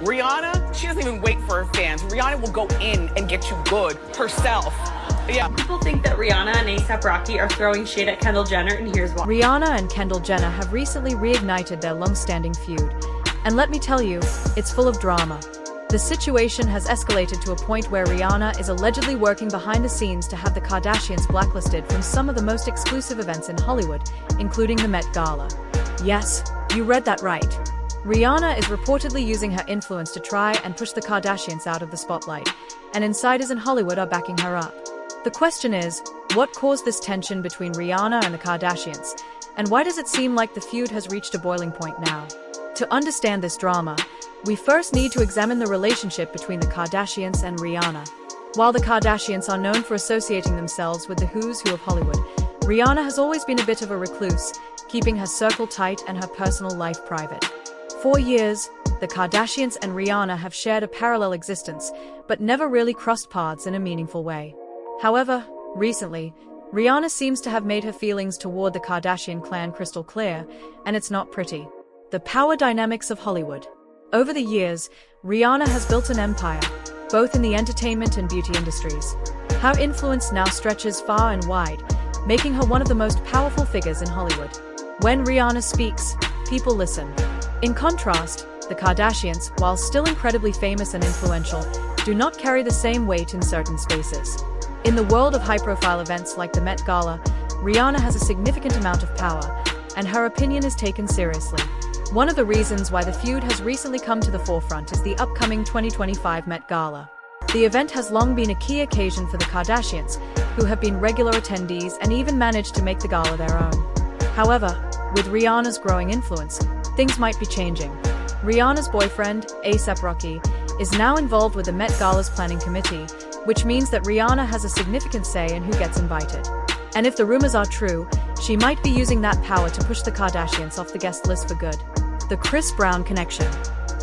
Rihanna, she doesn't even wait for her fans. Rihanna will go in and get you good herself. Yeah. People think that Rihanna and A$AP Rocky are throwing shade at Kendall Jenner, and here's why. Rihanna and Kendall Jenner have recently reignited their long-standing feud. And let me tell you, it's full of drama. The situation has escalated to a point where Rihanna is allegedly working behind the scenes to have the Kardashians blacklisted from some of the most exclusive events in Hollywood, including the Met Gala. Yes, you read that right. Rihanna is reportedly using her influence to try and push the Kardashians out of the spotlight, and insiders in Hollywood are backing her up. The question is, what caused this tension between Rihanna and the Kardashians, and why does it seem like the feud has reached a boiling point now? To understand this drama, we first need to examine the relationship between the Kardashians and Rihanna. While the Kardashians are known for associating themselves with the who's who of Hollywood, Rihanna has always been a bit of a recluse, keeping her circle tight and her personal life private. For years, the Kardashians and Rihanna have shared a parallel existence, but never really crossed paths in a meaningful way. However, recently, Rihanna seems to have made her feelings toward the Kardashian clan crystal clear, and it's not pretty. The power dynamics of Hollywood. Over the years, Rihanna has built an empire, both in the entertainment and beauty industries. Her influence now stretches far and wide, making her one of the most powerful figures in Hollywood. When Rihanna speaks, people listen. In contrast, the Kardashians, while still incredibly famous and influential, do not carry the same weight in certain spaces. In the world of high-profile events like the Met Gala, Rihanna has a significant amount of power, and her opinion is taken seriously. One of the reasons why the feud has recently come to the forefront is the upcoming 2025 Met Gala. The event has long been a key occasion for the Kardashians, who have been regular attendees and even managed to make the gala their own. However, with Rihanna's growing influence, things might be changing. Rihanna's boyfriend, A$AP Rocky, is now involved with the Met Gala's planning committee, which means that Rihanna has a significant say in who gets invited. And if the rumors are true, she might be using that power to push the Kardashians off the guest list for good. The Chris Brown connection.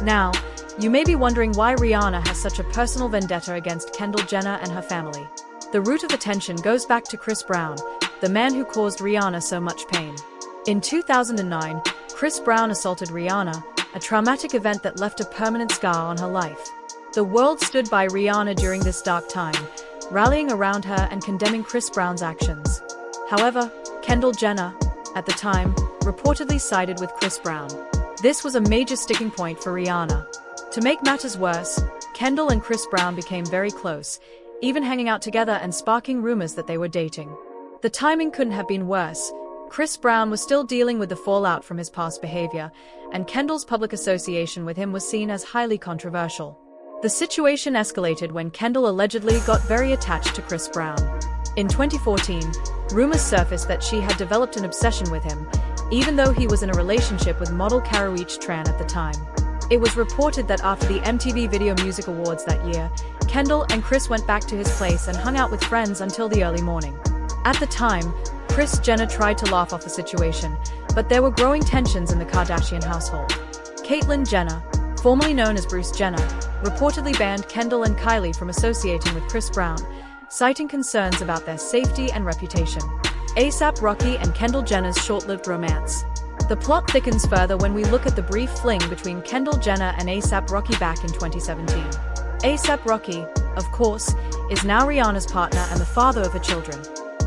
Now, you may be wondering why Rihanna has such a personal vendetta against Kendall Jenner and her family. The root of the tension goes back to Chris Brown, the man who caused Rihanna so much pain. In 2009, Chris Brown assaulted Rihanna, a traumatic event that left a permanent scar on her life. The world stood by Rihanna during this dark time, rallying around her and condemning Chris Brown's actions. However, Kendall Jenner, at the time, reportedly sided with Chris Brown. This was a major sticking point for Rihanna. To make matters worse, Kendall and Chris Brown became very close, even hanging out together and sparking rumors that they were dating. The timing couldn't have been worse. Chris Brown was still dealing with the fallout from his past behavior, and Kendall's public association with him was seen as highly controversial. The situation escalated when Kendall allegedly got very attached to Chris Brown. In 2014, rumors surfaced that she had developed an obsession with him, even though he was in a relationship with model Karrueche Tran at the time. It was reported that after the MTV Video Music Awards that year, Kendall and Chris went back to his place and hung out with friends until the early morning. At the time, Kris Jenner tried to laugh off the situation, but there were growing tensions in the Kardashian household. Caitlyn Jenner, formerly known as Bruce Jenner, reportedly banned Kendall and Kylie from associating with Chris Brown, citing concerns about their safety and reputation. A$AP Rocky and Kendall Jenner's short-lived romance. The plot thickens further when we look at the brief fling between Kendall Jenner and A$AP Rocky back in 2017. A$AP Rocky, of course, is now Rihanna's partner and the father of her children.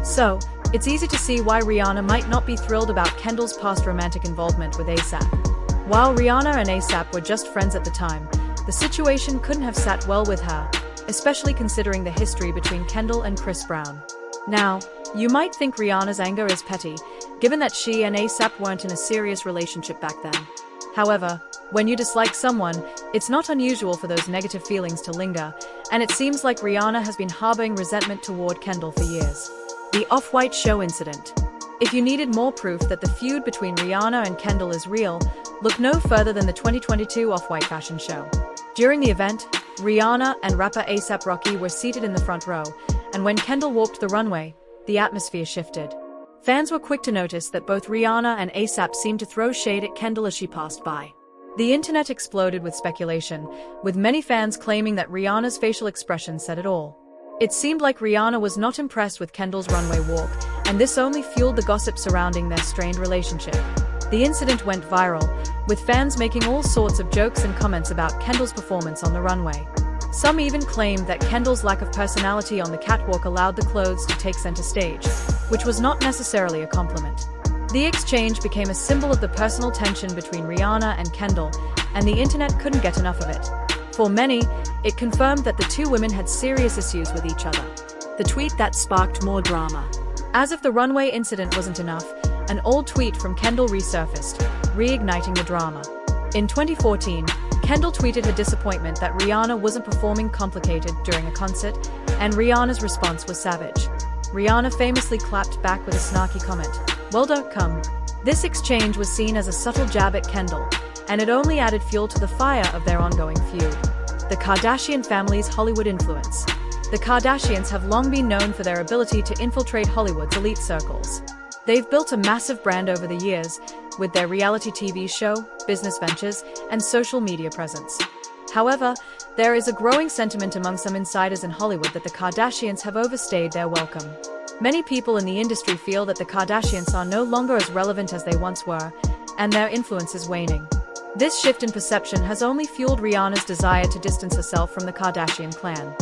So, it's easy to see why Rihanna might not be thrilled about Kendall's past romantic involvement with A$AP. While Rihanna and A$AP were just friends at the time, the situation couldn't have sat well with her, especially considering the history between Kendall and Chris Brown. Now, you might think Rihanna's anger is petty, given that she and A$AP weren't in a serious relationship back then. However, when you dislike someone, it's not unusual for those negative feelings to linger, and it seems like Rihanna has been harboring resentment toward Kendall for years. The Off-White show incident. If you needed more proof that the feud between Rihanna and Kendall is real, look no further than the 2022 Off-White fashion show. During the event, Rihanna and rapper A$AP Rocky were seated in the front row, and when Kendall walked the runway, the atmosphere shifted. Fans were quick to notice that both Rihanna and A$AP seemed to throw shade at Kendall as she passed by. The internet exploded with speculation, with many fans claiming that Rihanna's facial expression said it all. It seemed like Rihanna was not impressed with Kendall's runway walk, and this only fueled the gossip surrounding their strained relationship. The incident went viral, with fans making all sorts of jokes and comments about Kendall's performance on the runway. Some even claimed that Kendall's lack of personality on the catwalk allowed the clothes to take center stage, which was not necessarily a compliment. The exchange became a symbol of the personal tension between Rihanna and Kendall, and the internet couldn't get enough of it. For many, it confirmed that the two women had serious issues with each other. The tweet that sparked more drama. As if the runway incident wasn't enough, an old tweet from Kendall resurfaced, reigniting the drama. In 2014, Kendall tweeted her disappointment that Rihanna wasn't performing Complicated during a concert, and Rihanna's response was savage. Rihanna famously clapped back with a snarky comment, "Well, don't come." This exchange was seen as a subtle jab at Kendall, and it only added fuel to the fire of their ongoing feud. The Kardashian family's Hollywood influence. The Kardashians have long been known for their ability to infiltrate Hollywood's elite circles. They've built a massive brand over the years, with their reality TV show, business ventures, and social media presence. However, there is a growing sentiment among some insiders in Hollywood that the Kardashians have overstayed their welcome. Many people in the industry feel that the Kardashians are no longer as relevant as they once were, and their influence is waning. This shift in perception has only fueled Rihanna's desire to distance herself from the Kardashian clan.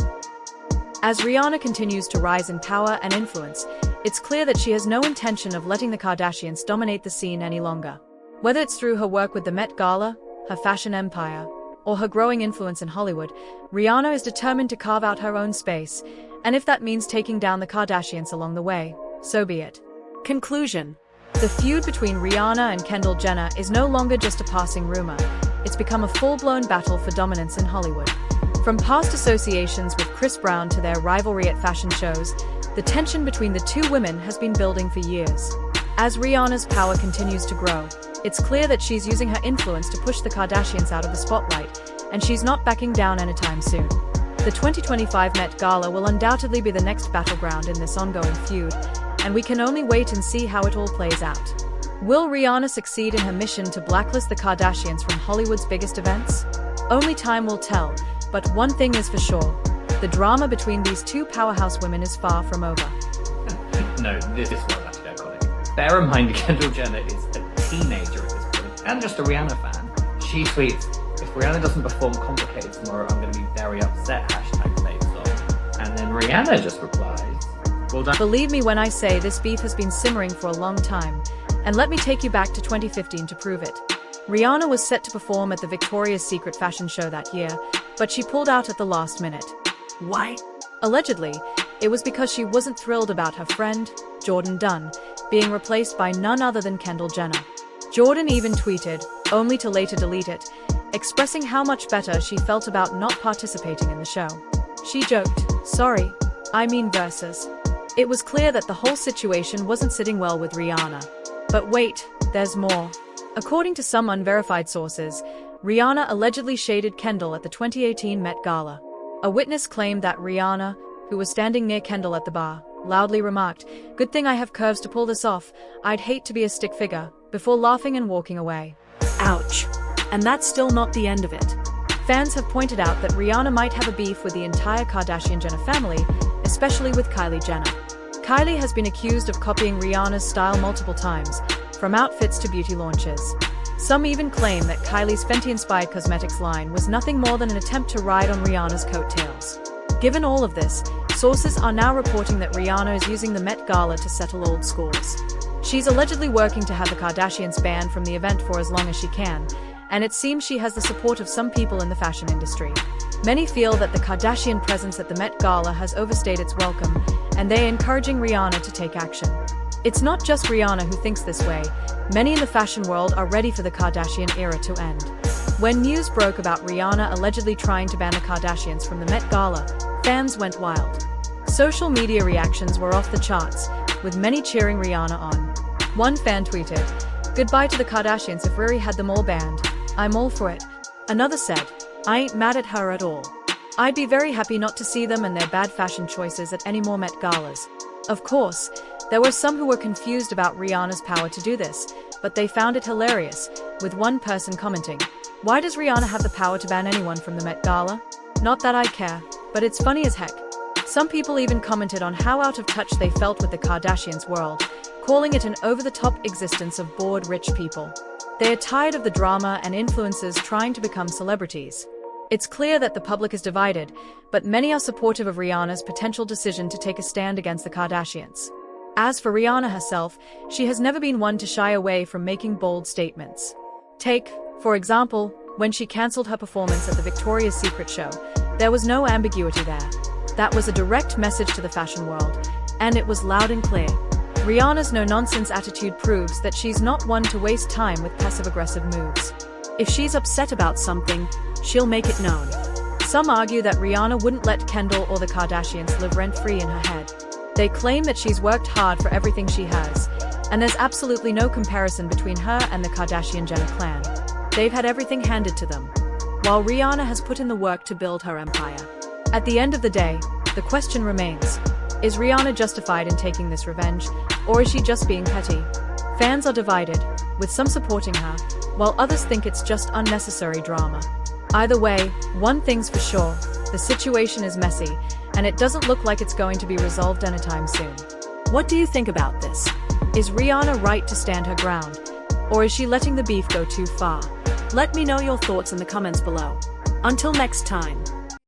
As Rihanna continues to rise in power and influence, it's clear that she has no intention of letting the Kardashians dominate the scene any longer. Whether it's through her work with the Met Gala, her fashion empire, or her growing influence in Hollywood, Rihanna is determined to carve out her own space, and if that means taking down the Kardashians along the way, so be it. Conclusion. The feud between Rihanna and Kendall Jenner is no longer just a passing rumor. It's become a full-blown battle for dominance in Hollywood. From past associations with Chris Brown to their rivalry at fashion shows, the tension between the two women has been building for years. As Rihanna's power continues to grow, it's clear that she's using her influence to push the Kardashians out of the spotlight, and she's not backing down anytime soon. The 2025 Met Gala will undoubtedly be the next battleground in this ongoing feud, and we can only wait and see how it all plays out. Will Rihanna succeed in her mission to blacklist the Kardashians from Hollywood's biggest events? Only time will tell, but one thing is for sure, the drama between these two powerhouse women is far from over. No, this was actually iconic. Bear in mind, Kendall Jenner is a teenager at this point, and just a Rihanna fan. She tweets, "If Rihanna doesn't perform Complicated tomorrow, I'm going to be very upset, #FaveSong." And then Rihanna just replies, "Well done." Believe me when I say this beef has been simmering for a long time, and let me take you back to 2015 to prove it. Rihanna was set to perform at the Victoria's Secret fashion show that year, but she pulled out at the last minute. Why? Allegedly, it was because she wasn't thrilled about her friend, Jordan Dunn, being replaced by none other than Kendall Jenner. Jordan even tweeted, only to later delete it, expressing how much better she felt about not participating in the show. She joked, "Sorry, I mean versus." It was clear that the whole situation wasn't sitting well with Rihanna. But wait, there's more. According to some unverified sources, Rihanna allegedly shaded Kendall at the 2018 Met Gala. A witness claimed that Rihanna, who was standing near Kendall at the bar, loudly remarked, "Good thing I have curves to pull this off, I'd hate to be a stick figure," before laughing and walking away. Ouch. And that's still not the end of it. Fans have pointed out that Rihanna might have a beef with the entire Kardashian-Jenner family, especially with Kylie Jenner. Kylie has been accused of copying Rihanna's style multiple times, from outfits to beauty launches. Some even claim that Kylie's Fenty-inspired cosmetics line was nothing more than an attempt to ride on Rihanna's coattails. Given all of this, sources are now reporting that Rihanna is using the Met Gala to settle old scores. She's allegedly working to have the Kardashians banned from the event for as long as she can, and it seems she has the support of some people in the fashion industry. Many feel that the Kardashian presence at the Met Gala has overstayed its welcome, and they're encouraging Rihanna to take action. It's not just Rihanna who thinks this way. Many in the fashion world are ready for the Kardashian era to end. When news broke about Rihanna allegedly trying to ban the Kardashians from the Met Gala, fans went wild. Social media reactions were off the charts, with many cheering Rihanna on. One fan tweeted, "Goodbye to the Kardashians if Riri had them all banned. I'm all for it." Another said, "I ain't mad at her at all. I'd be very happy not to see them and their bad fashion choices at any more Met Galas." Of course, there were some who were confused about Rihanna's power to do this, but they found it hilarious, with one person commenting, "Why does Rihanna have the power to ban anyone from the Met Gala? Not that I care, but it's funny as heck." Some people even commented on how out of touch they felt with the Kardashians' world, calling it an over-the-top existence of bored rich people. They are tired of the drama and influencers trying to become celebrities. It's clear that the public is divided, but many are supportive of Rihanna's potential decision to take a stand against the Kardashians. As for Rihanna herself, she has never been one to shy away from making bold statements. Take, for example, when she cancelled her performance at the Victoria's Secret show. There was no ambiguity there. That was a direct message to the fashion world, and it was loud and clear. Rihanna's no-nonsense attitude proves that she's not one to waste time with passive-aggressive moves. If she's upset about something, she'll make it known. Some argue that Rihanna wouldn't let Kendall or the Kardashians live rent-free in her head. They claim that she's worked hard for everything she has, and there's absolutely no comparison between her and the Kardashian-Jenner clan. They've had everything handed to them, while Rihanna has put in the work to build her empire. At the end of the day, the question remains, is Rihanna justified in taking this revenge, or is she just being petty? Fans are divided, with some supporting her, while others think it's just unnecessary drama. Either way, one thing's for sure, the situation is messy, and it doesn't look like it's going to be resolved anytime soon. What do you think about this? Is Rihanna right to stand her ground, or is she letting the beef go too far? Let me know your thoughts in the comments below. Until next time.